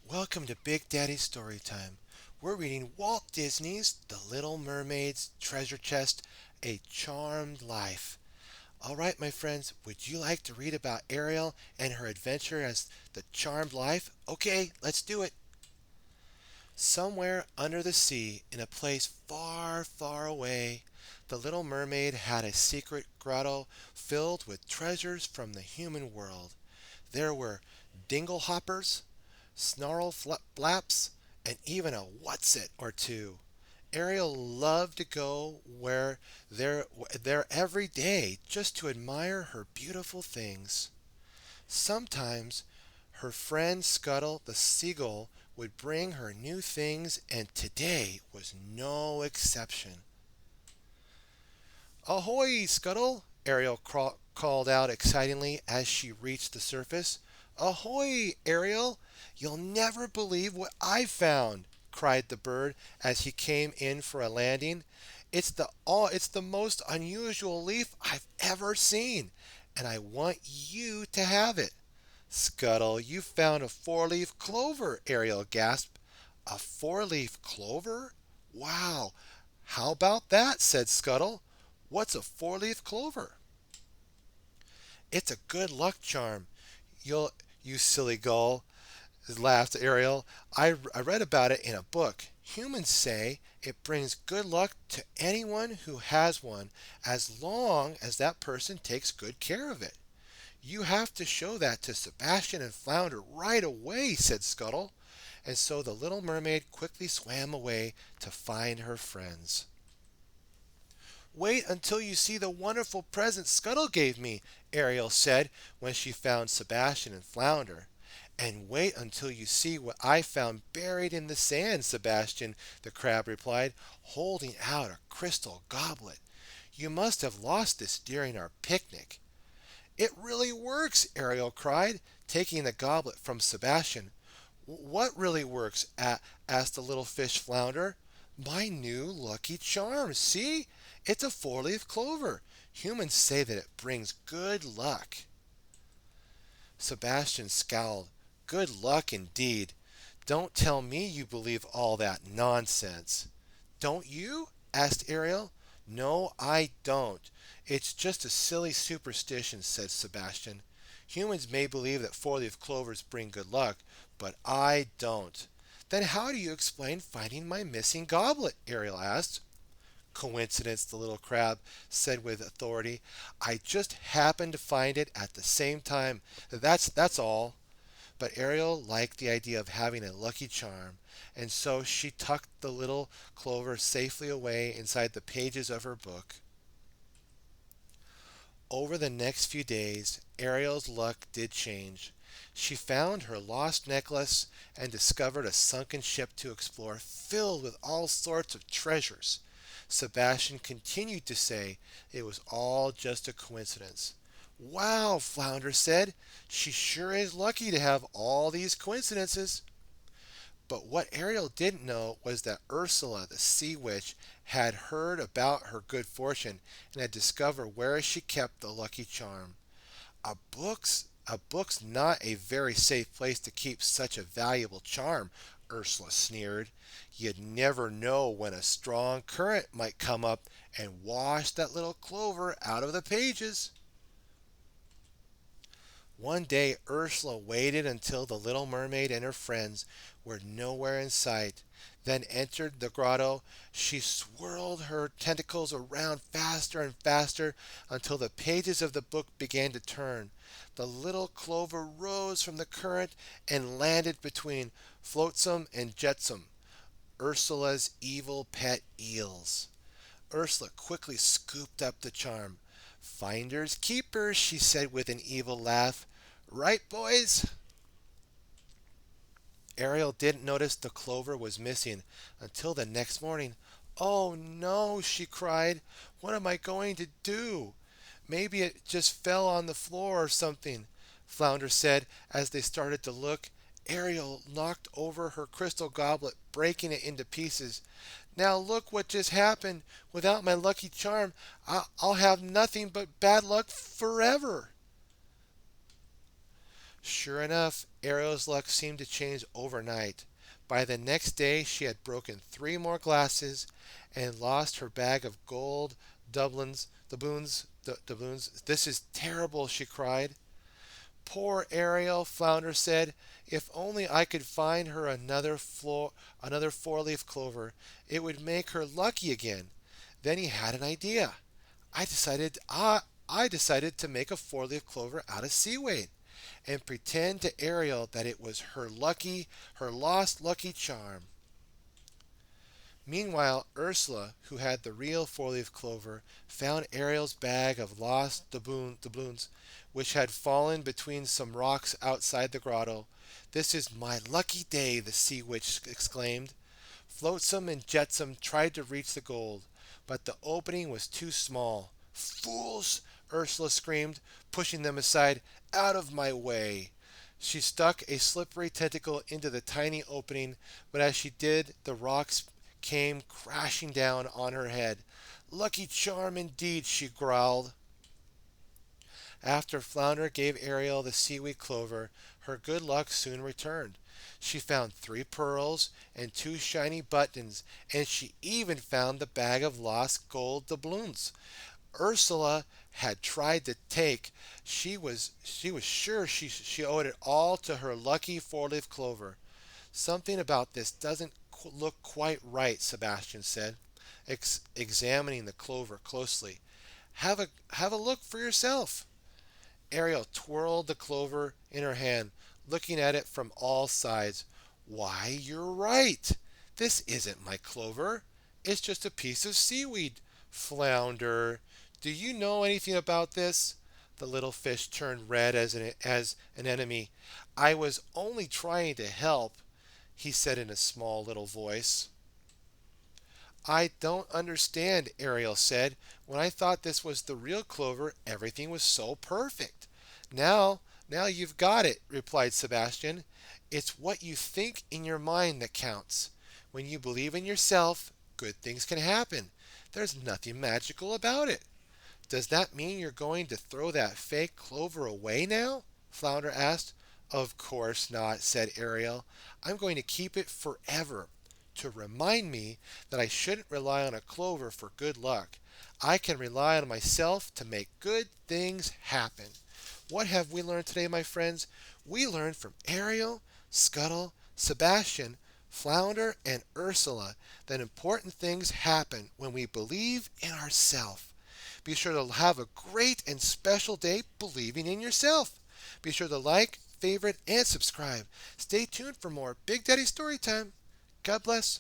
Welcome to Big Daddy Storytime. We're reading Walt Disney's The Little Mermaid's Treasure Chest, A Charmed Life. All right, my friends, would you like to read about Ariel and her adventure as the charmed life? Okay, let's do it. Somewhere under the sea, in a place far, far away, the little mermaid had a secret grotto filled with treasures from the human world. There were dinglehoppers, snarl flaps, and even a what's-it or two. Ariel loved to go where there every day just to admire her beautiful things. Sometimes her friend Scuttle the seagull would bring her new things, and today was no exception. Ahoy, Scuttle! Ariel called out excitedly as she reached the surface. Ahoy, Ariel! You'll never believe what I've found, cried the bird as he came in for a landing. It's the most unusual leaf I've ever seen, and I want you to have it. Scuttle, you found a four-leaf clover, Ariel gasped. A four-leaf clover? Wow! How about that? Said Scuttle. What's a four-leaf clover? It's a good luck charm. You'll, you silly gull, laughed Ariel. I read about it in a book. Humans say it brings good luck to anyone who has one as long as that person takes good care of it. You have to show that to Sebastian and Flounder right away, said Scuttle. And so the little mermaid quickly swam away to find her friends. Wait until you see the wonderful present Scuttle gave me, Ariel said when she found Sebastian and Flounder. And wait until you see what I found buried in the sand, Sebastian, the crab replied, holding out a crystal goblet. You must have lost this during our picnic. It really works, Ariel cried, taking the goblet from Sebastian. What really works? Asked the little fish Flounder. My new lucky charm. See? It's a four-leaf clover. Humans say that it brings good luck. Sebastian scowled. Good luck indeed. Don't tell me you believe all that nonsense. Don't you? Asked Ariel. No, I don't. It's just a silly superstition, said Sebastian. Humans may believe that four-leaf clovers bring good luck, but I don't. Then how do you explain finding my missing goblet? Ariel asked. Coincidence, the little crab said with authority. I just happened to find it at the same time. That's all. But Ariel liked the idea of having a lucky charm, and so she tucked the little clover safely away inside the pages of her book. Over the next few days, Ariel's luck did change. She found her lost necklace and discovered a sunken ship to explore filled with all sorts of treasures. Sebastian continued to say it was all just a coincidence. Wow, Flounder said. She sure is lucky to have all these coincidences. But what Ariel didn't know was that Ursula, the sea witch, had heard about her good fortune and had discovered where she kept the lucky charm. A book's not a very safe place to keep such a valuable charm, Ursula sneered. You'd never know when a strong current might come up and wash that little clover out of the pages. One day Ursula waited until the little mermaid and her friends were nowhere in sight, then entered the grotto. She swirled her tentacles around faster and faster until the pages of the book began to turn. The little clover rose from the current and landed between Flotsam and Jetsam, Ursula's evil pet eels. Ursula quickly scooped up the charm. Finders keepers, she said with an evil laugh. Right, boys? Ariel didn't notice the clover was missing until the next morning. Oh no, she cried. What am I going to do? Maybe it just fell on the floor or something, Flounder said as they started to look. Ariel knocked over her crystal goblet, breaking it into pieces. Now look what just happened. Without my lucky charm, I'll have nothing but bad luck forever. Sure enough, Ariel's luck seemed to change overnight. By the next day, she had broken three more glasses and lost her bag of gold doubloons. This is terrible, she cried. Poor Ariel, Flounder said. If only I could find her another four-leaf clover, it would make her lucky again. Then he had an idea. I decided to make a four-leaf clover out of seaweed and pretend to Ariel that it was her lost lucky charm. Meanwhile, Ursula, who had the real four-leaf clover, found Ariel's bag of lost doubloons, which had fallen between some rocks outside the grotto. This is my lucky day, the sea witch exclaimed. Flotsam and Jetsam tried to reach the gold, but the opening was too small. Fools! Ursula screamed, pushing them aside. Out of my way! She stuck a slippery tentacle into the tiny opening, but as she did, the rocks came crashing down on her head. Lucky charm indeed, she growled. After Flounder gave Ariel the seaweed clover, her good luck soon returned. She found three pearls and two shiny buttons, and she even found the bag of lost gold doubloons. Ursula had tried to take. She was sure she owed it all to her lucky four-leaf clover. Something about this doesn't look quite right, Sebastian said, examining the clover closely. Have a look for yourself. Ariel twirled the clover in her hand, looking at it from all sides. Why, you're right. This isn't my clover. It's just a piece of seaweed. Flounder, do you know anything about this? The little fish turned red as an enemy. I was only trying to help, he said in a small little voice. I don't understand, Ariel said. When I thought this was the real clover, everything was so perfect. Now you've got it, replied Sebastian. It's what you think in your mind that counts. When you believe in yourself, good things can happen. There's nothing magical about it. Does that mean you're going to throw that fake clover away now? Flounder asked. Of course not, said Ariel. I'm going to keep it forever to remind me that I shouldn't rely on a clover for good luck. I can rely on myself to make good things happen. What have we learned today, my friends? We learned from Ariel, Scuttle, Sebastian, Flounder, and Ursula that important things happen when we believe in ourselves. Be sure to have a great and special day believing in yourself. Be sure to like, favorite, and subscribe. Stay tuned for more Big Daddy Storytime. God bless.